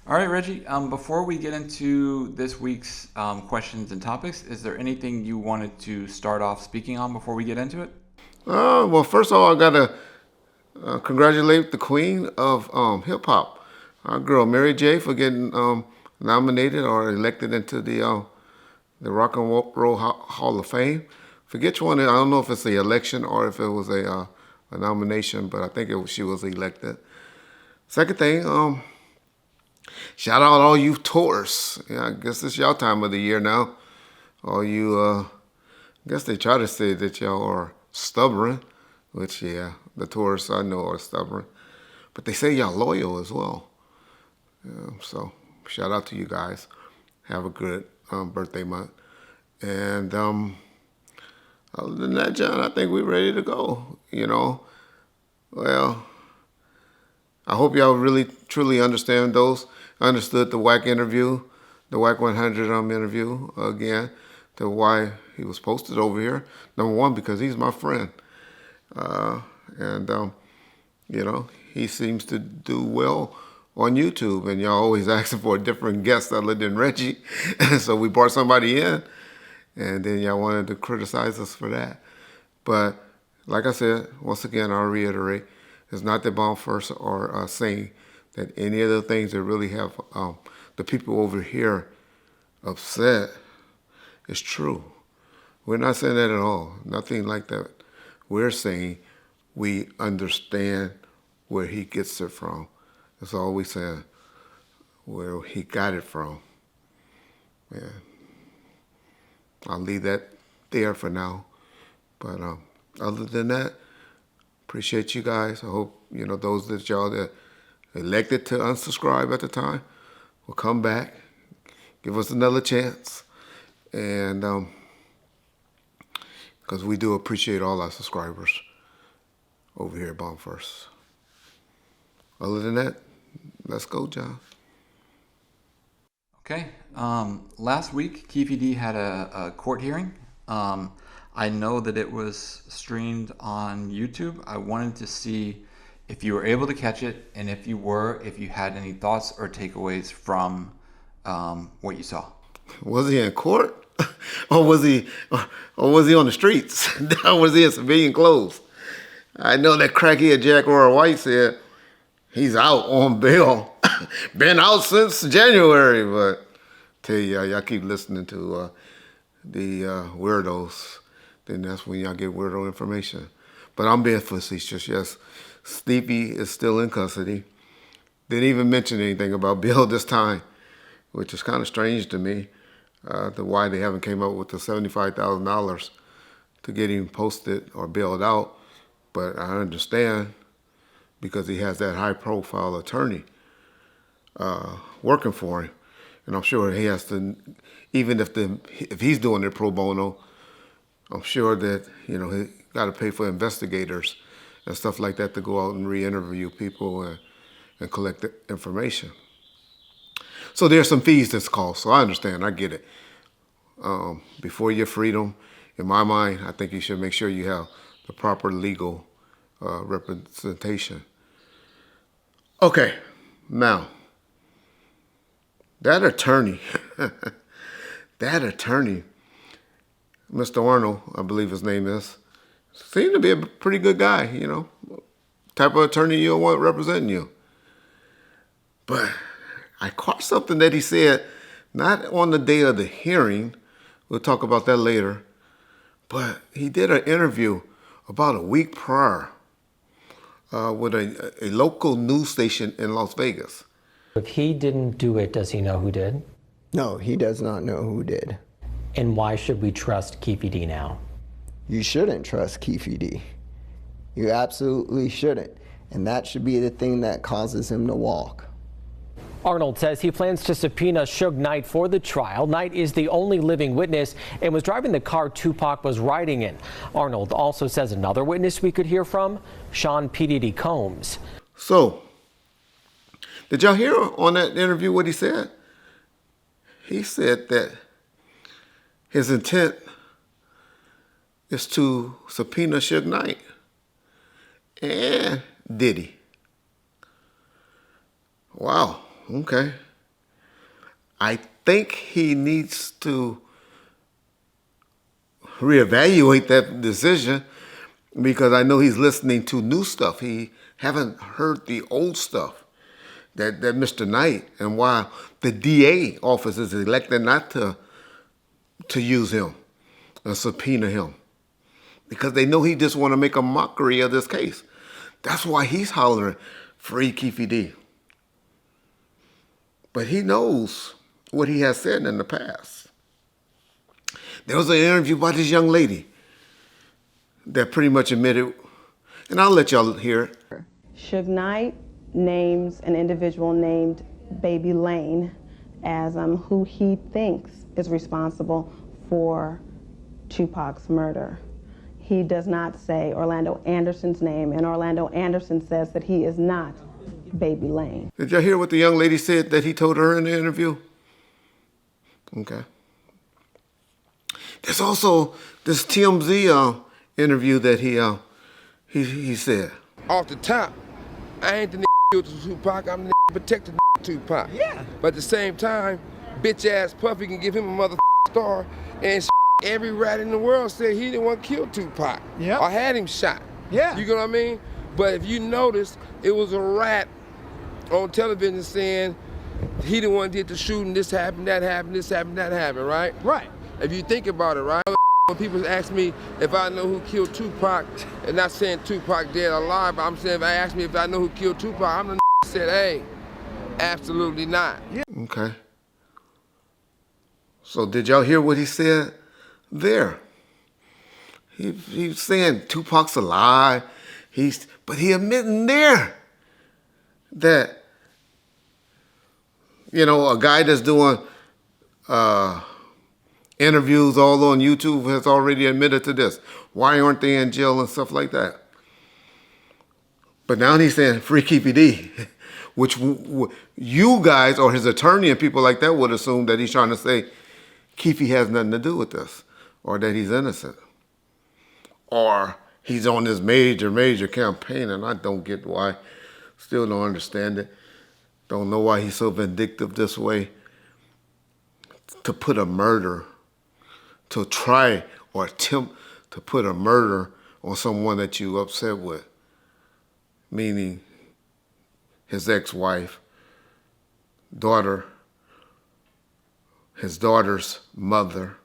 All right, Reggie. Before we get into this week's questions and topics, is there anything you wanted to start off speaking on before we get into it? Well, first of all, I gotta congratulate the queen of hip hop, our girl Mary J, for getting nominated or elected into the Rock and Roll Hall of Fame. Forget which one. I don't know if it's the election or if it was a nomination, but I think she was elected. Second thing, shout out all you tourists. Yeah, I guess it's y'all time of the year now. All you, I guess they try to say that y'all are stubborn, which yeah, the tourists I know are stubborn, but they say y'all loyal as well. So shout out to you guys. Have a good birthday month. And other than that, John, I think we're ready to go. Well, I hope y'all really truly understood the WAC interview, the WAC 100 interview again, to why he was posted over here. Number one, because he's my friend, uh, and he seems to do well on YouTube, and y'all always asking for a different guest other than Reggie, so we brought somebody in, and then y'all wanted to criticize us for that. But like I said, once again, I'll reiterate, it's not that Bomb First are saying that any of the things that really have the people over here upset is true. We're not saying that at all. Nothing like that. We're saying we understand where he gets it from. That's all we saying, where he got it from. Yeah. I'll leave that there for now. But other than that, appreciate you guys. I hope, those that y'all that elected to unsubscribe at the time will come back, give us another chance. And because we do appreciate all our subscribers over here at Bomb First. Other than that, let's go, John. Okay. Last week, Keefe D had a court hearing. I know that it was streamed on YouTube. I wanted to see if you were able to catch it, and if you were, if you had any thoughts or takeaways from what you saw. Was he in court, or was he on the streets? Or was he in civilian clothes? I know that crackhead Jack Roy White said he's out on bail. Been out since January, but tell you, y'all keep listening to the weirdos, then that's when y'all get weirdo information. But I'm being facetious. Yes, Sleepy is still in custody. Didn't even mention anything about bail this time, which is kind of strange to me. To why they haven't came up with the $75,000 to get him posted or bailed out. But I understand because he has that high-profile attorney working for him, and I'm sure he has to. Even if he's doing it pro bono, I'm sure that he got to pay for investigators and stuff like that to go out and re-interview people and collect the information. So there's some fees that's cost. So I understand. I get it. Before your freedom, in my mind, I think you should make sure you have the proper legal representation. Okay, now that attorney, that attorney, Mr. Arnold, I believe his name is, seemed to be a pretty good guy. Type of attorney you'll want representing you. But I caught something that he said, not on the day of the hearing, we'll talk about that later, but he did an interview about a week prior with a local news station in Las Vegas. If he didn't do it, does he know who did? No, he does not know who did. And why should we trust Keefe D now? You shouldn't trust Keefe D. You absolutely shouldn't. And that should be the thing that causes him to walk. Arnold says he plans to subpoena Suge Knight for the trial. Knight is the only living witness and was driving the car 2Pac was riding in. Arnold also says another witness we could hear from, Sean P. Diddy Combs. So, did y'all hear on that interview what he said? He said that his intent is to subpoena Suge Knight and Diddy. Wow, okay. I think he needs to reevaluate that decision because I know he's listening to new stuff. He haven't heard the old stuff that Mr. Knight, and why the DA office is elected not to use him and subpoena him, because they know he just want to make a mockery of this case. That's why he's hollering, free Keefe D. But he knows what he has said in the past. There was an interview by this young lady that pretty much admitted, and I'll let y'all hear it. Suge Knight names an individual named Baby Lane as who he thinks is responsible for 2Pac's murder. He does not say Orlando Anderson's name, and Orlando Anderson says that he is not Baby Lane. Did y'all hear what the young lady said that he told her in the interview? Okay. There's also this TMZ interview that he said. Off the top, I ain't the nigga killed 2Pac, I'm the nigga protected 2Pac. Yeah. But at the same time, bitch ass Puffy can give him a mother star, and every rat in the world said he didn't want to kill 2Pac. Yeah. Or had him shot. Yeah. You know what I mean? But if you notice, it was a rat on television saying he the one did the shooting, this happened, that happened, this happened, that happened, right? Right. If you think about it, right? When people ask me if I know who killed 2Pac, and not saying 2Pac dead or alive, but I'm saying if they ask me if I know who killed 2Pac, I'm the that said, hey, absolutely not. Yeah. Okay. So did y'all hear what he said there? He's saying 2Pac's alive. But he admitting there that, you know, a guy that's doing interviews all on YouTube has already admitted to this. Why aren't they in jail and stuff like that? But now he's saying free Keefe D, which you guys or his attorney and people like that would assume that he's trying to say Keefe has nothing to do with this, or that he's innocent, or he's on this major campaign, and I don't get why. Still don't understand it. Don't know why he's so vindictive this way. To put a murder, to try or attempt to put a murder on someone that you upset with, meaning his ex-wife, daughter, his daughter's mother,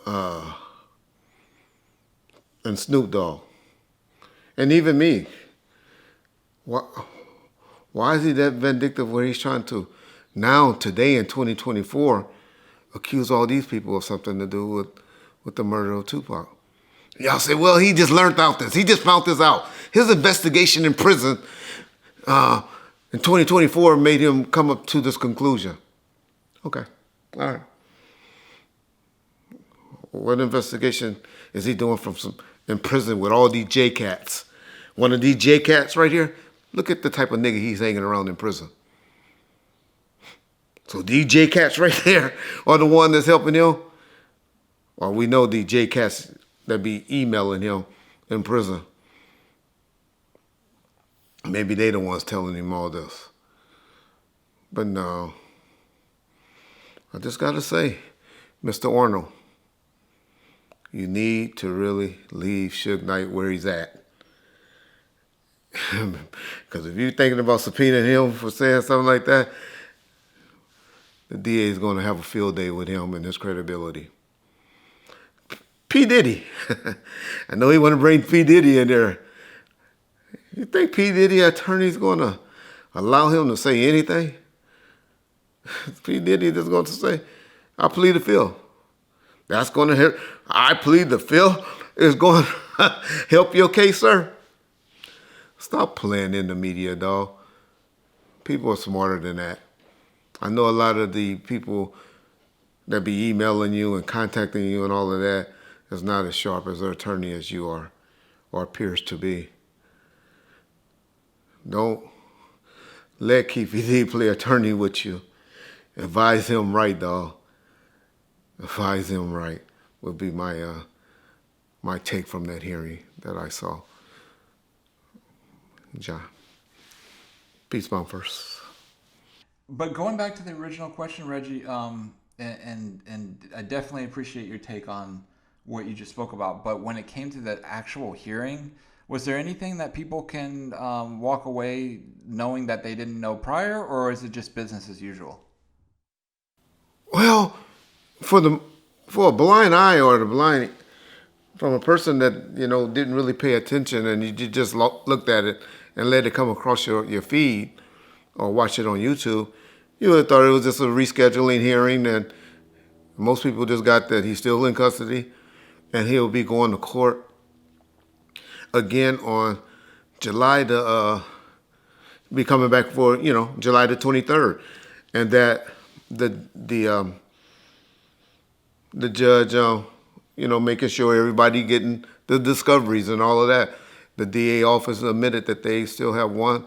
and Snoop Dogg, and even me. Why is he that vindictive where he's trying to, now, today in 2024, accuse all these people of something to do with the murder of 2Pac? Y'all say, well, he just learned out this. He just found this out. His investigation in prison in 2024 made him come up to this conclusion. Okay, all right. What investigation is he doing in prison with all these J-Cats? One of these J-Cats right here, look at the type of nigga he's hanging around in prison. So these J-Cats right there are the one that's helping him? Or we know the J-Cats that be emailing him in prison. Maybe they the ones telling him all this. But no, I just gotta say, Mr. Arnold, you need to really leave Suge Knight where he's at. Because if you're thinking about subpoenaing him for saying something like that, the DA is going to have a field day with him and his credibility. P. Diddy. I know he want to bring P. Diddy in there. You think P. Diddy attorney's going to allow him to say anything? P. Diddy is going to say, I plead the field. That's going to help. I plead the field is going to help your case, sir. Stop playing in the media, dog. People are smarter than that. I know a lot of the people that be emailing you and contacting you and all of that is not as sharp as their attorney as you are, or appears to be. Don't let Keefe D play attorney with you. Advise him right, dog. Advise him right would be my my take from that hearing that I saw. John. Peace bomb first. But going back to the original question, Reggie, and I definitely appreciate your take on what you just spoke about. But when it came to the actual hearing, was there anything that people can walk away knowing that they didn't know prior, or is it just business as usual? Well, for a blind eye or the blind from a person that didn't really pay attention and you just looked at it and let it come across your feed or watch it on YouTube, you would have thought it was just a rescheduling hearing, and most people just got that he's still in custody and he'll be going to court again on July be coming back for July the 23rd, and that the judge making sure everybody getting the discoveries and all of that. The DA office admitted that they still have one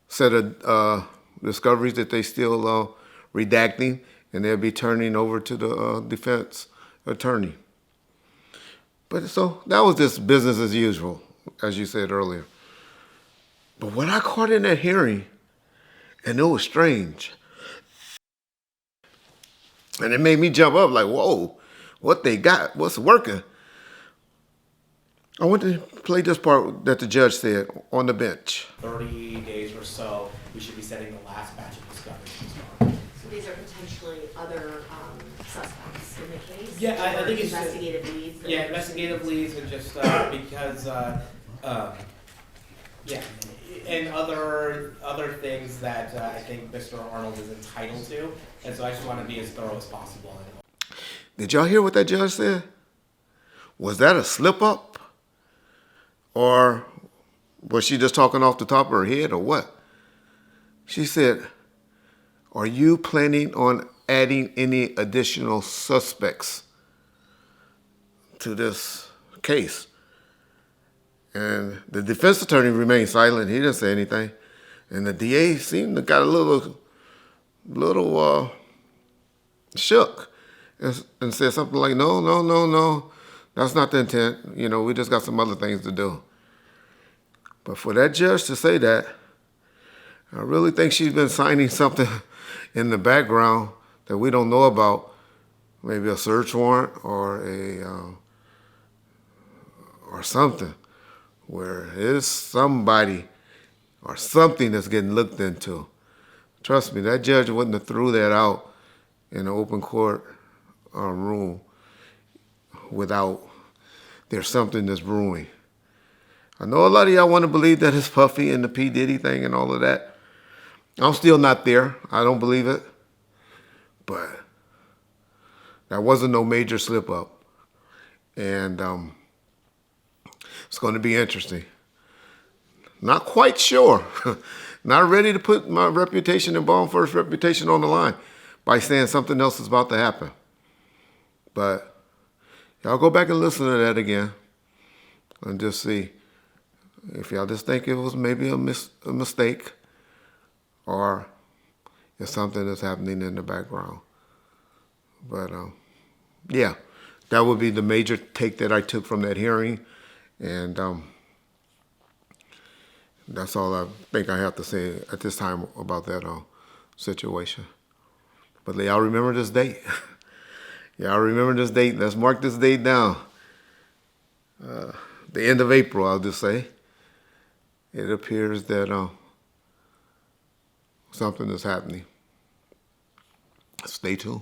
set of discoveries that they still redacting, and they'll be turning over to the defense attorney. But so that was just business as usual, as you said earlier. But what I caught in that hearing, and it was strange, and it made me jump up like, whoa, what they got, what's working? I want to play this part that the judge said on the bench. 30 days or so, we should be setting the last batch of discoveries to start. So these are potentially other suspects in the case? Yeah, I think it's investigative leads. Yeah, investigative leads, and just because, yeah, and other things that I think Mr. Arnold is entitled to, and so I just want to be as thorough as possible. Did y'all hear what that judge said? Was that a slip up? Or was she just talking off the top of her head, or what? She said, are you planning on adding any additional suspects to this case? And the defense attorney remained silent. He didn't say anything. And the DA seemed to got a little shook and said something like, no. That's not the intent. We just got some other things to do. But for that judge to say that, I really think she's been signing something in the background that we don't know about. Maybe a search warrant or or something, where there's somebody or something that's getting looked into. Trust me, that judge wouldn't have threw that out in an open court room without there's something that's brewing. I know a lot of y'all want to believe that it's Puffy and the P. Diddy thing and all of that. I'm still not there. I don't believe it. But that wasn't no major slip up. And it's going to be interesting. Not quite sure. Not ready to put my reputation and Ball First reputation on the line by saying something else is about to happen. But y'all go back and listen to that again and just see if y'all just think it was maybe a mistake or if something is happening in the background. But yeah, that would be the major take that I took from that hearing. And that's all I think I have to say at this time about that situation. But y'all remember this date. Y'all remember this date. Let's mark this date down. The end of April, I'll just say. It appears that something is happening. Stay tuned.